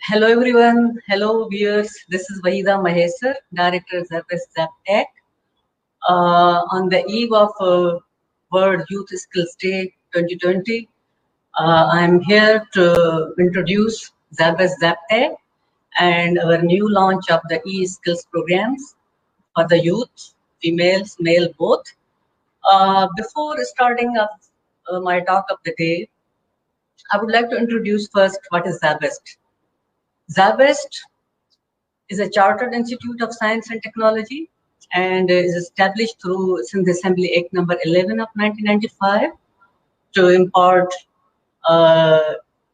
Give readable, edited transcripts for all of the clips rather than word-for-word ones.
Hello everyone, hello viewers. This is Wahida Mahesar, Director ZapTech. On the eve of World Youth Skills Day 2020, I'm here to introduce ZapTech and our new launch of the e-skills programs for the youth, females, male both. Before starting up my talk of the day, I would like to introduce first what is ZabWest. ZabWest is a chartered institute of science and technology and is established through Sindh Assembly Act number 11 of 1995 to impart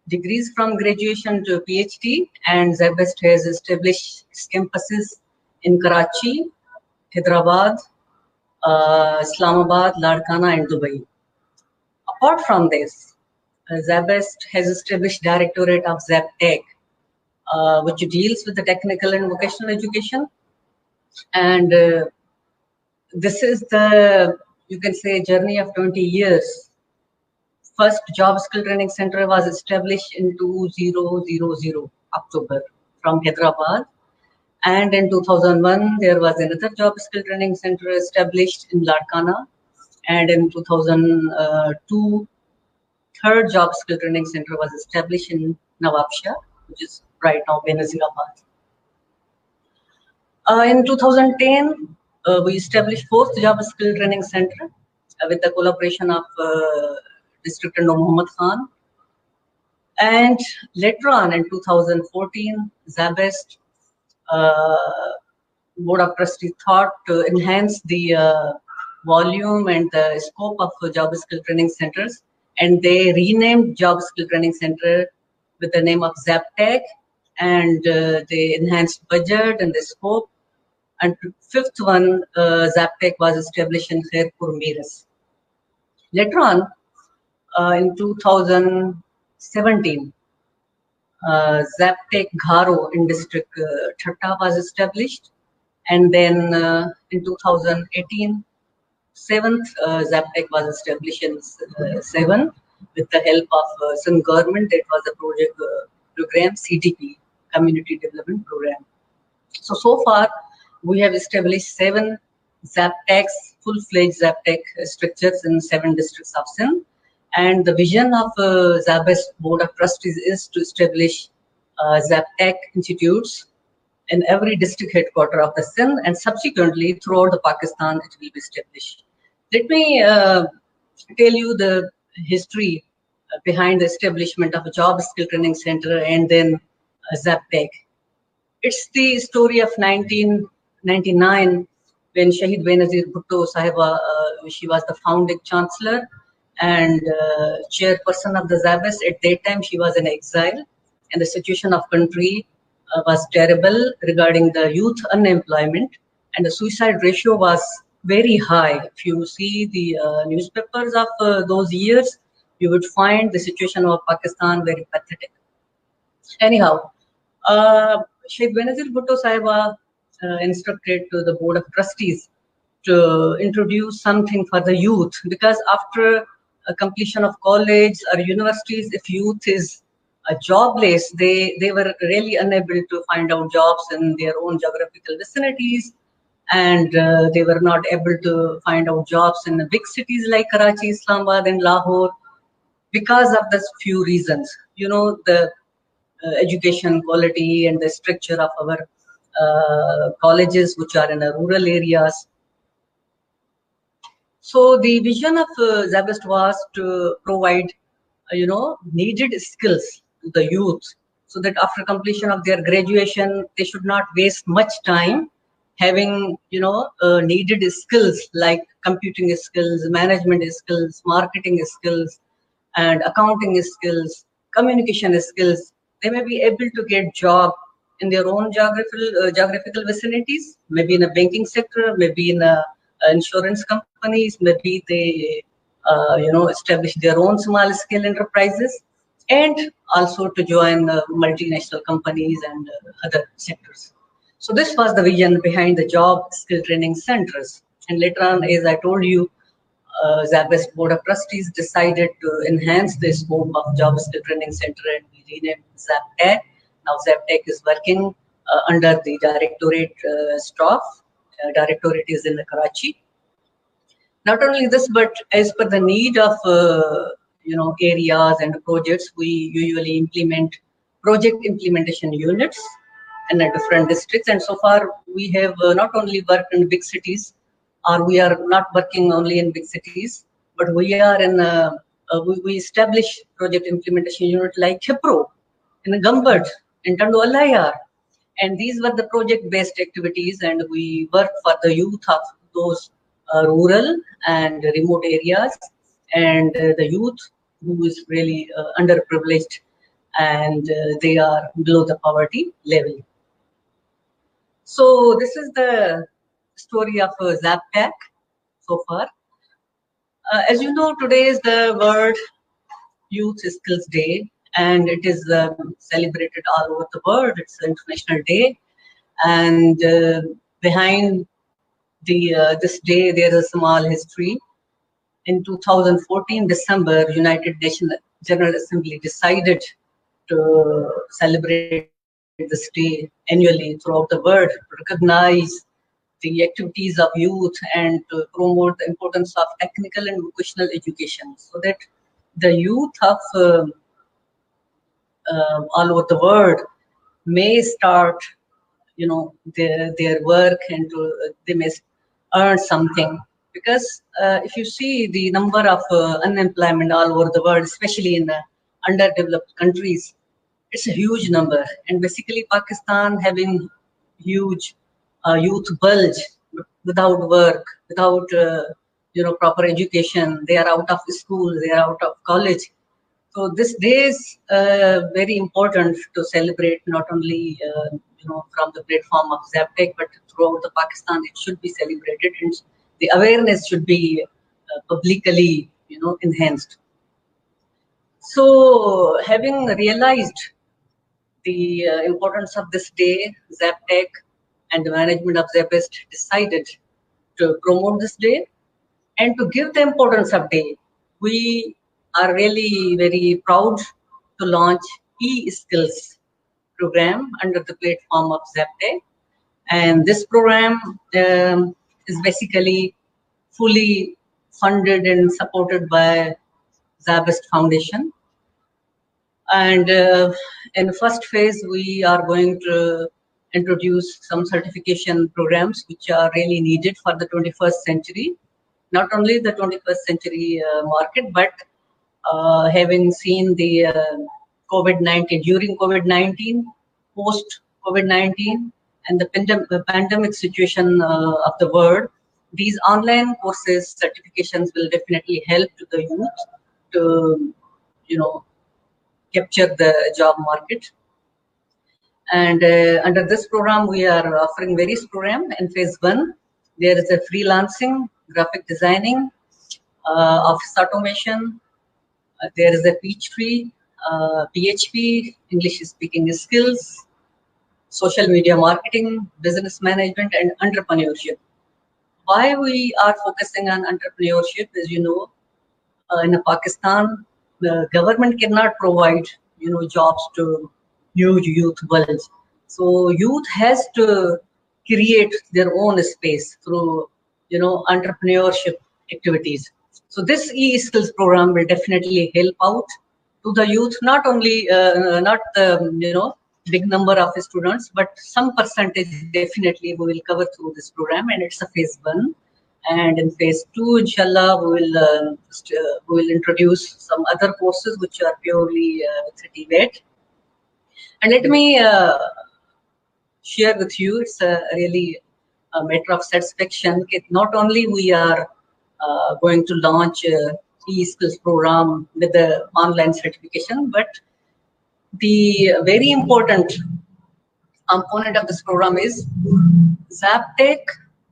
degrees from graduation to PhD, and ZabWest has established campuses in Karachi, Hyderabad, Islamabad, Ladkana and Dubai. Apart from this, ZabWest has established Directorate of ZapTech, which deals with the technical and vocational education. And this is the, you can say, journey of 20 years. First job skill training center was established in 2000 October from Hyderabad. And in 2001, there was another job skill training center established in Ladkana. And in 2002, third job skill training center was established in Nawabshah, which is right now Benazirabad. In 2010, we established fourth job skill training center with the collaboration of District Endo Muhammad Khan. And later on in 2014, ZabWest Board of Trustees thought to enhance the volume and the scope of job skill training centers, and they renamed Job Skill Training Center with the name of ZapTech, and they enhanced budget and the scope. And fifth one, ZapTech was established in Khairpur, Miras. Later on, in 2017, ZapTech Gharo in district Thatta was established. And then in 2018, seventh ZapTech was established in 7 with the help of Sindh government. It was a project program, CDP, Community Development Program. So far, we have established 7 ZapTechs, full-fledged ZapTech structures in 7 districts of Sindh. And the vision of ZabWest Board of Trustees is to establish ZapTech institutes in every district headquarter of the Sindh, and subsequently throughout the Pakistan it will be established. Let me tell you the history behind the establishment of a job skill training center and then ZapTech. It's the story of 1999 when Shahid Benazir Bhutto Sahiba, she was the founding chancellor and chairperson of the ZabWest. At that time, she was in exile, and the situation of country was terrible regarding the youth unemployment, and the suicide ratio was very high. If you see the newspapers of those years, you would find the situation of Pakistan very pathetic. Anyhow, Sheikh Benazir Bhutto Sahiba instructed to the Board of Trustees to introduce something for the youth, because after completion of college or universities, if youth is jobless, they were really unable to find out jobs in their own geographical vicinities, and they were not able to find out jobs in the big cities like Karachi, Islamabad and Lahore because of these few reasons. You know, the education quality and the structure of our colleges which are in the rural areas. So the vision of ZabWest was to provide, needed skills to the youth, so that after completion of their graduation, they should not waste much time having, needed skills like computing skills, management skills, marketing skills, and accounting skills, communication skills. They may be able to get job in their own geographical vicinities, maybe in a banking sector, maybe in a insurance companies, maybe they establish their own small scale enterprises, and also to join multinational companies and other sectors. So this was the vision behind the job skill training centers. And later on, as I told you, ZabWest Board of Trustees decided to enhance the scope of job skill training center, and we renamed ZapTech Now ZapTech is working under the directorate staff. Directorate is in Karachi. Not only this, but as per the need of areas and projects, we usually implement project implementation units in different districts. And so far, we have not only worked in big cities, or we are not working only in big cities, but we are in we establish project implementation unit like Khipro, in Gambad, in Tandu Allayar. And these were the project-based activities, and we work for the youth of those rural and remote areas, and the youth who is really underprivileged, and they are below the poverty level. So this is the story of ZapTech so far. As you know, today is the World Youth Skills Day, and it is celebrated all over the world. It's an international day, and behind this day there is a small history. In 2014 December, United Nations General Assembly decided to celebrate this day annually throughout the world to recognize the activities of youth and to promote the importance of technical and vocational education, so that the youth of all over the world may start, their work, and they may earn something. Because if you see the number of unemployment all over the world, especially in the underdeveloped countries, it's a huge number. And basically, Pakistan having huge youth bulge without work, without proper education. They are out of school, they are out of college. So this day is very important to celebrate, not only from the platform of ZapTech, but throughout the Pakistan. It should be celebrated, and the awareness should be publicly enhanced. So having realized the importance of this day, ZapTech and the management of Zapest decided to promote this day and to give the importance of day. We are really very proud to launch e-skills program under the platform of ZapTech, and this program is basically fully funded and supported by Zabest Foundation. And in the first phase, we are going to introduce some certification programs which are really needed for the 21st century. Not only the 21st century market, but having seen the COVID-19, during COVID-19, post COVID-19, and the pandemic situation of the world, these online courses, certifications will definitely help to the youth to, capture the job market. And under this program, we are offering various programs. In phase 1, there is a freelancing, graphic designing, office automation. There is a Peachtree, PHP, English speaking skills, social media marketing, business management, and entrepreneurship. Why we are focusing on entrepreneurship is, in Pakistan, the government cannot provide, jobs to huge youth bulge. So youth has to create their own space through, entrepreneurship activities. So this e-skills program will definitely help out to the youth, not only, not the, big number of students, but some percentage definitely we will cover through this program, and it's a phase 1. And in phase 2, inshallah, we will introduce some other courses which are purely 30-weight. And let me share with you, it's really a matter of satisfaction. Not only we are going to launch e-skills program with the online certification, but the very important component of this program is ZapTech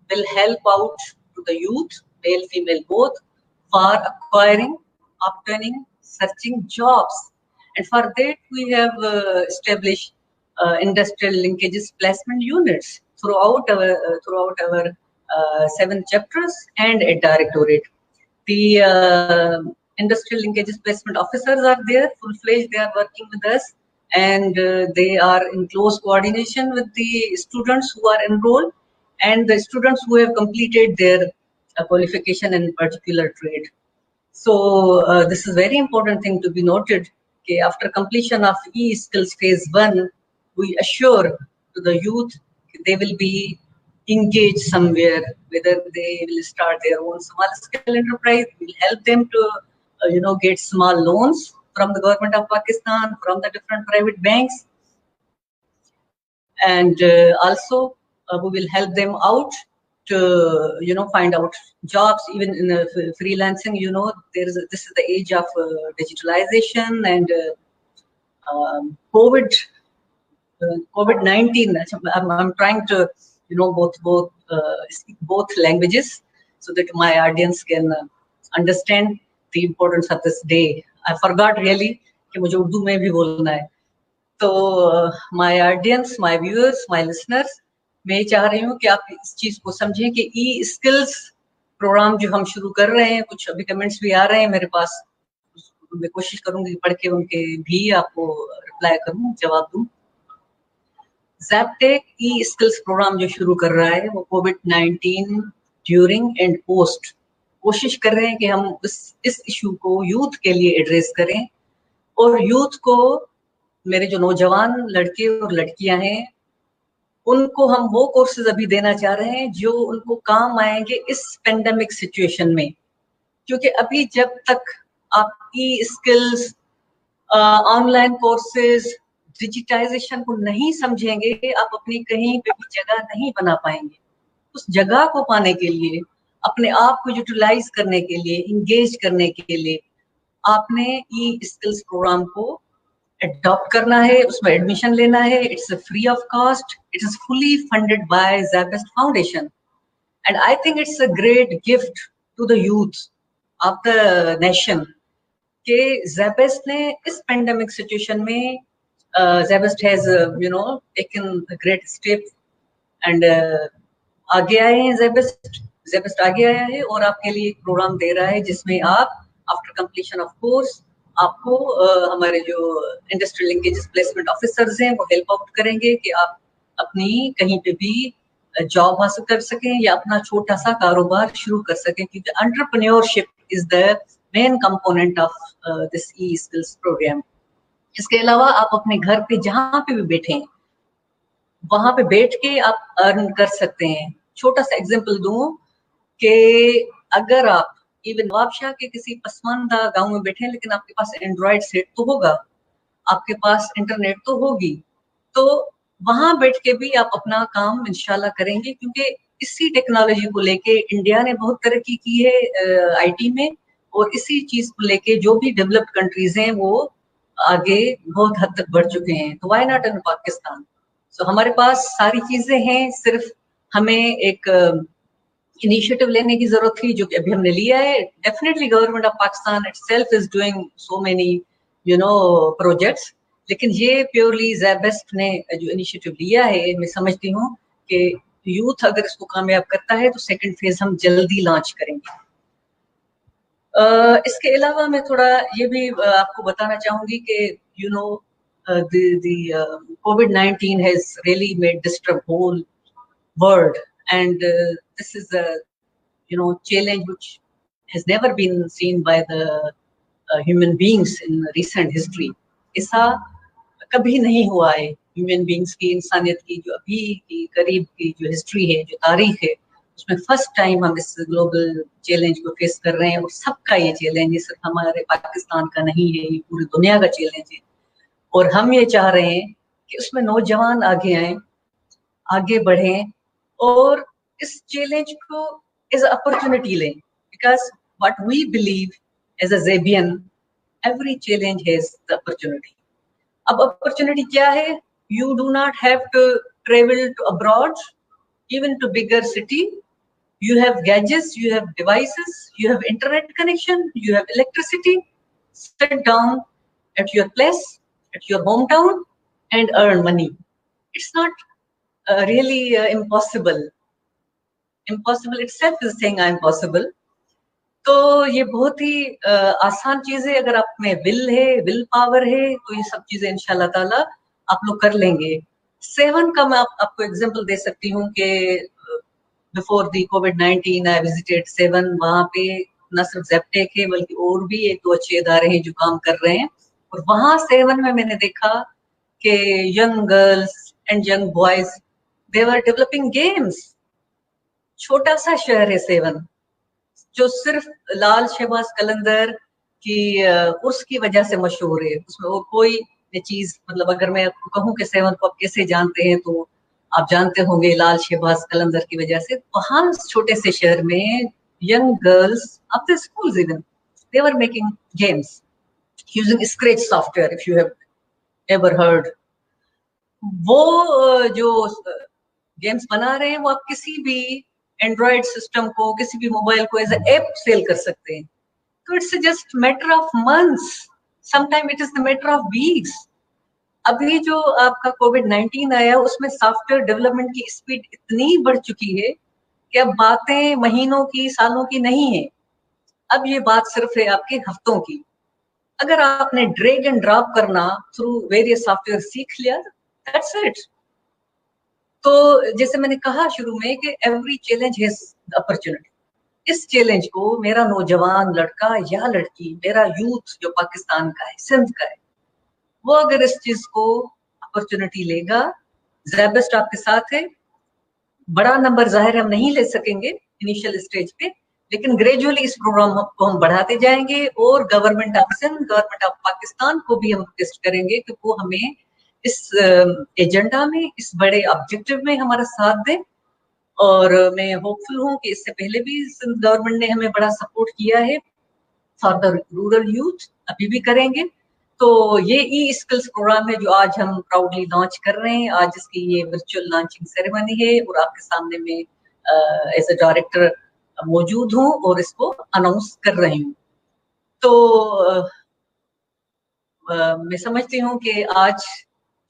will help out to the youth, male, female both, for acquiring, obtaining, searching jobs. And for that, we have established industrial linkages placement units throughout our 7 chapters and a directorate. The industrial linkages placement officers are there, full-fledged, they are working with us, and they are in close coordination with the students who are enrolled and the students who have completed their qualification in particular trade. So this is very important thing to be noted. Okay, after completion of e-skills phase 1, we assure to the youth they will be engaged somewhere, whether they will start their own small scale enterprise. We will help them to get small loans from the government of Pakistan, from the different private banks, and also we will help them out to find out jobs even in freelancing. This is the age of digitalization and COVID-19. I'm trying to speak both languages so that my audience can understand the importance of this day. I forgot really कि मुझे उर्दू में भी बोलना है. तो my audience, my viewers, my listeners, मैं ये चाह रही हूँ कि आप इस चीज को समझें कि ई स्किल्स प्रोग्राम जो हम शुरू कर रहे हैं, कुछ अभी कमेंट्स भी आ रहे हैं मेरे पास, मैं कोशिश करूंगी पढ़ के उनके भी आपको रिप्लाई करूं, जवाब दूं. ज़ैपटेक ई स्किल्स प्रोग्राम जो शुरू कर रहा है वो कोविड-19 ड्यूरिंग एंड पोस्ट कोशिश कर रहे हैं कि हम इस इशू को यूथ के लिए एड्रेस करें और यूथ को, मेरे जो नौजवान लड़के और लड़कियां हैं, उनको हम वो कोर्सेज अभी देना चाह रहे हैं जो उनको काम आएंगे इस पेंडेमिक सिचुएशन में. क्योंकि अभी जब तक आप ई स्किल्स, ऑनलाइन कोर्सेज, डिजिटाइजेशन को नहीं समझेंगे, आप अपनी कहीं पे भी जगह नहीं बना पाएंगे. उस जगह को पाने के लिए, अपने आप को यूटिलाइज करने के लिए, इंगेज करने के लिए आपने ई स्किल्स प्रोग्राम को अडॉप्ट करना है, उसमें एडमिशन लेना है. It's free of cost, it is fully funded by Zabist foundation and I think it's a great gift to the youth of the nation कि ज़ैबेस्ट ने इस पेंडेमिक सिचुएशन में Zabist has taken a great step and आगे आए हैं. ज़ैबेस्ट आगे आया है और आपके लिए एक प्रोग्राम दे रहा है जिसमें आप आफ्टर कंप्लीशन ऑफ कोर्स आपको हमारे जो इंडस्ट्रियल लिंकेज प्लेसमेंट ऑफिसर्स हैं वो हेल्प आउट करेंगे कि आप अपनी कहीं पे भी जॉब हासिल कर सकें या अपना छोटा सा कारोबार शुरू कर सकें, क्योंकि entrepreneurship is the main component of this E skills programme. इसके अलावा आप अपने घर पे जहाँ पे भी बैठे हैं वहां पे बैठ के आप अर्न कर सकते हैं. छोटा सा एग्जांपल दूं कि अगर आप इवन नवाबशाह के किसी पसमानदा गांव में बैठे हैं लेकिन आपके पास एंड्रॉइड सेट तो होगा, आपके पास इंटरनेट तो होगी, तो वहां बैठ के भी आप अपना काम इंशाल्लाह करेंगे. क्योंकि इसी टेक्नोलॉजी को लेके इंडिया ने बहुत तरक्की की है आईटी में, और इसी चीज को लेके जो भी डेवलप्ड कंट्रीज हैं वो आगे बहुत हद तक बढ़ चुके हैं. तो व्हाई नॉट इन पाकिस्तान? सो हमारे पास सारी चीजें हैं, सिर्फ हमें एक इनिशिएटिव लेने की जरूरत थी जो कि अभी हमने लिया है. Definitely government of Pakistan itself is doing so many projects, लेकिन ये प्योरली ज़ैबेस्ट ने जो इनिशिएटिव लिया है, मैं समझती हूँ कि यूथ अगर इसको कामयाब करता है तो सेकंड फेज हम जल्दी लॉन्च करेंगे. इसके अलावा मैं थोड़ा ये भी आपको बताना चाहूंगी कि the COVID-19 has really made disturb whole world, and this is a challenge which has never been seen by the human beings in recent history. ऐसा कभी नहीं हुआ है ह्यूमन बींग्स की, इंसानियत की जो अभी की करीब की जो हिस्ट्री है, जो तारीख है, उसमें फर्स्ट टाइम हम इस ग्लोबल चैलेंज को फेस कर रहे हैं. और सबका ये चैलेंज है, सिर्फ हमारे पाकिस्तान का नहीं है, ये पूरी दुनिया का चैलेंज है. और हम ये चाह रहे हैं कि उसमें नौजवान आगे आए, आगे बढ़ें और इस चैलेंज को एज अपॉर्चुनिटी लें. Because what we believe as a Zabian, every challenge has the opportunity. अब अपॉर्चुनिटी क्या है? You do not have to travel to abroad, even to bigger city. You have gadgets, you have devices, you have internet connection, you have electricity. Sit down at your place, at your hometown, and earn money. It's not really impossible. Impossible itself is saying I'm possible. تو یہ بہت ہی آسان چیز ہے. اگر آپ میں ول ہے, ول پاور ہے, تو یہ سب چیزیں انشاءاللہ تعالیٰ آپ لوگ کر لیں گے. 7 کا میں آپ کو ایگزامپل دے سکتی ہوں کہ before the COVID-19 I visited 7. وہاں پہ نہ صرف زیپٹیک ہے بلکہ اور بھی 1-2 اچھے ادارے ہیں جو کام کر رہے ہیں. اور وہاں 7 میں نے دیکھا کہ young girls and young boys they were developing games. چھوٹا سا شہر ہے 7 جو صرف لال شہباز قلندر کی اس کی وجہ سے مشہور ہے. اس میں وہ کوئی چیز, مطلب اگر میں آپ کو کہوں کہ 7 کو آپ کیسے جانتے ہیں تو آپ جانتے ہوں گے لال شہباز قلندر کی وجہ سے. وہاں چھوٹے سے شہر میں young girls of the schools even they were making games using Scratch software, if you have ever heard. وہ جو گیمز بنا رہے ہیں وہ آپ کسی بھی اینڈرائڈ سسٹم کو, کسی بھی موبائل کو ایز اے ایپ سیل کر سکتے ہیں. تو it's just matter of months, some time it is the matter of weeks. ابھی جو آپ کا COVID-19 آیا اس میں سافٹ ویئر ڈیولپمنٹ کی اسپیڈ اتنی بڑھ چکی ہے کہ اب باتیں مہینوں کی, سالوں کی نہیں ہے. اب یہ بات صرف ہے آپ کے ہفتوں کی. اگر آپ نے ڈریگ اینڈ ڈراپ کرنا تھرو ویریس سافٹ ویئر سیکھ لیا, دیٹس اٹ. تو جیسے میں نے کہا شروع میں کہ ایوری چیلنج ہیز اپرچونٹی. اس چیلنج کو میرا نوجوان لڑکا یا لڑکی, میرا یوتھ جو پاکستان کا ہے, سندھ کا ہے, وہ اگر اس چیز کو اپرچونٹی لے گا, زیبسٹ آپ کے ساتھ ہے. بڑا نمبر ظاہر ہم نہیں لے سکیں گے انیشیل اسٹیج پہ, لیکن گریجولی اس پروگرام کو ہم بڑھاتے جائیں گے. اور government of Sindh, government of Pakistan کو بھی ہم ریکویسٹ کریں گے کہ وہ ہمیں اس ایجنڈا میں, اس بڑے آبجیکٹو میں ہمارا ساتھ دیں. اور میں ہوپ فل ہوں کہ اس سے پہلے بھی سندھ گورنمنٹ نے ہمیں بڑا سپورٹ کیا ہے فار دا رورل یوتھ, ابھی بھی کریں گے. تو یہ ای اسکلس پروگرام ہے جو آج ہم پراؤڈلی لانچ کر رہے ہیں. آج اس کی یہ ورچوئل لانچنگ سیریمنی ہے اور آپ کے سامنے میں ایز اے ڈائریکٹر موجود ہوں اور اس کو اناؤنس کر رہی ہوں. تو میں سمجھتی ہوں کہ آج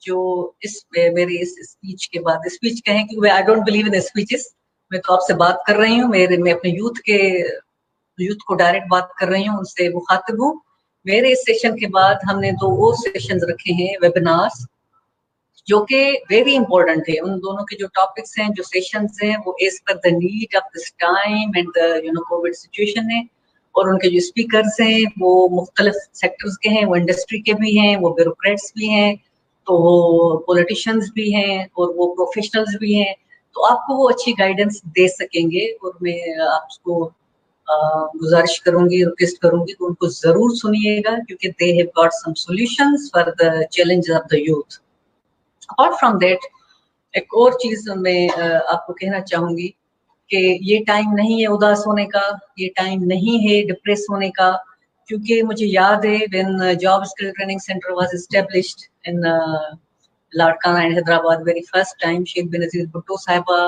جو اس میری اس اسپیچ کے بعد, اسپیچ کہیں کہ I don't believe in speeches, میں تو آپ سے بات کر رہی ہوں, میں اپنے یوتھ کو ڈائریکٹ بات کر رہی ہوں, ان سے مخاطب ہوں. میرے اس سیشن کے بعد ہم نے 2 اور سیشنز رکھے ہیں, ویبینارز, جو کہ ویری امپورٹنٹ ہے. ان دونوں کے جو ٹاپکس ہیں, جو سیشنز ہیں, وہ as per the need of this time and Covid situation ہے. اور ان کے جو اسپیکرز ہیں وہ مختلف سیکٹرز کے ہیں, وہ انڈسٹری کے بھی ہیں, وہ بیوروکریٹس بھی ہیں, تو وہ پولیٹیشینز بھی ہیں, اور وہ پروفیشنلز بھی ہیں. تو آپ کو وہ اچھی گائیڈنس دے سکیں گے. اور میں آپ کو گزارش کروں گی, ریکویسٹ کروں گی کہ ان کو ضرور سنیے گا, کیونکہ they have got some solutions for the challenge of the youth. Apart from that, ایک اور چیز میں آپ کو کہنا چاہوں گی کہ یہ ٹائم نہیں ہے اداس ہونے کا, یہ ٹائم نہیں ہے ڈپریس ہونے کا. کیونکہ مجھے یاد ہے when job skill training center was established in Ladkana and Hyderabad very first time, Sheikh Benazir Bhutto Sahiba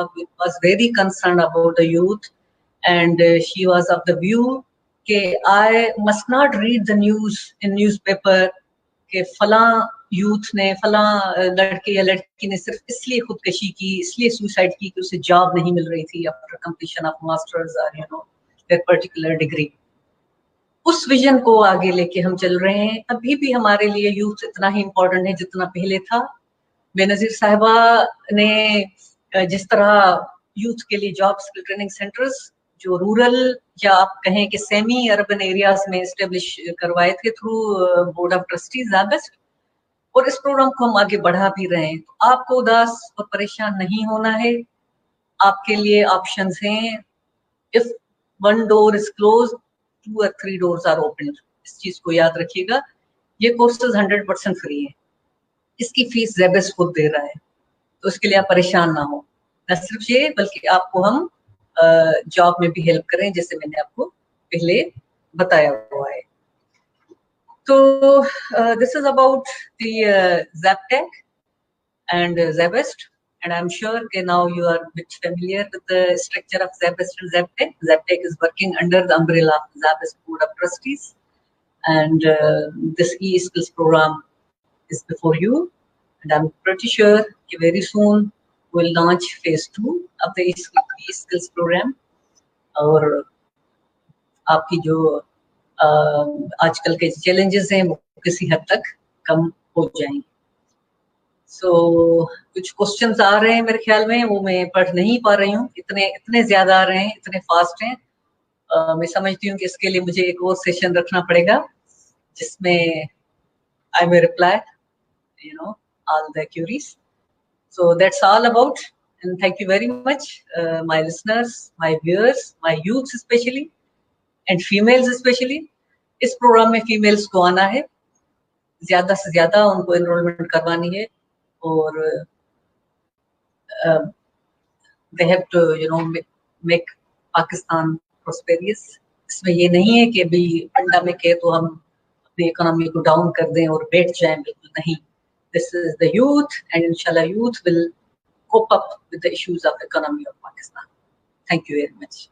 was very concerned about the youth, and she was of the view کہ I must not read the news in newspaper کہ فلاں youth نے, فلاں لڑکے یا لڑکی نے صرف اس لیے خودکشی کی, اس لیے سوسائڈ کی کہ اسے جاب نہیں مل رہی تھی after completion of masters or their particular degree. اس ویژن کو آگے لے کے ہم چل رہے ہیں. ابھی بھی ہمارے لیے یوتھ اتنا ہی امپورٹنٹ ہے جتنا پہلے تھا. بے نظیر صاحبہ نے جس طرح یوتھ کے لیے جاب اسکل ٹریننگ سینٹرز جو رورل یا آپ کہیں کہ سیمی اربن ایریاز میں اسٹیبلش کروائے تھے through board of trustees SZABIST, اور اس پروگرام کو ہم آگے بڑھا بھی رہے ہیں. تو آپ کو اداس اور پریشان نہیں ہونا ہے. آپ کے لیے آپشنز ہیں. if one door is closed, 2 or 3 doors are open. اس چیز کو یاد رکھیے گا. یہ کورسز 100% فری ہیں. اس کی فیس زیبسٹ خود دے رہا ہے, تو اس کے لیے آپ پریشان نہ ہو. نہ صرف یہ بلکہ آپ کو ہم جاب میں بھی ہیلپ کریں, جیسے میں نے آپ کو پہلے بتایا ہوا ہے. تو this is about the Zaptec and Zebest, and I'm sure that now you are a bit familiar with the structure of Zebest and Zaptec. Zaptec is working under the umbrella of Zebest Board of Trustees, and this e-skills program is before you, and I'm pretty sure that very soon we'll launch phase 2 of the e-skills program. اور आपकी जो आजकल के challenges हैं वो किसी हद तक कम हो जाएंगे। सो कुछ क्वेश्चंस आ रहे हैं मेरे ख्याल में, वो मैं पढ़ नहीं पा रही हूँ, इतने ज्यादा आ रहे हैं, इतने फास्ट हैं। मैं समझती हूँ कि इसके लिए मुझे एक और सेशन रखना पड़ेगा जिसमें I may reply, all the queries. So that's all about, and thank you very much, my listeners, my viewers, my youths especially, and females especially. इस प्रोग्राम में फीमेल्स को आना है, ज्यादा से ज्यादा उनको एनरोलमेंट करवानी है, और they have to make Pakistan prosperous. इसमें ये नहीं है कि अभी पेंडेमिक है तो हम अपनी इकोनॉमी को डाउन कर दें और बैठ जाएं, बिल्कुल नहीं. This is the youth, and inshallah youth will cope up with the issues of economy of Pakistan. Thank you very much.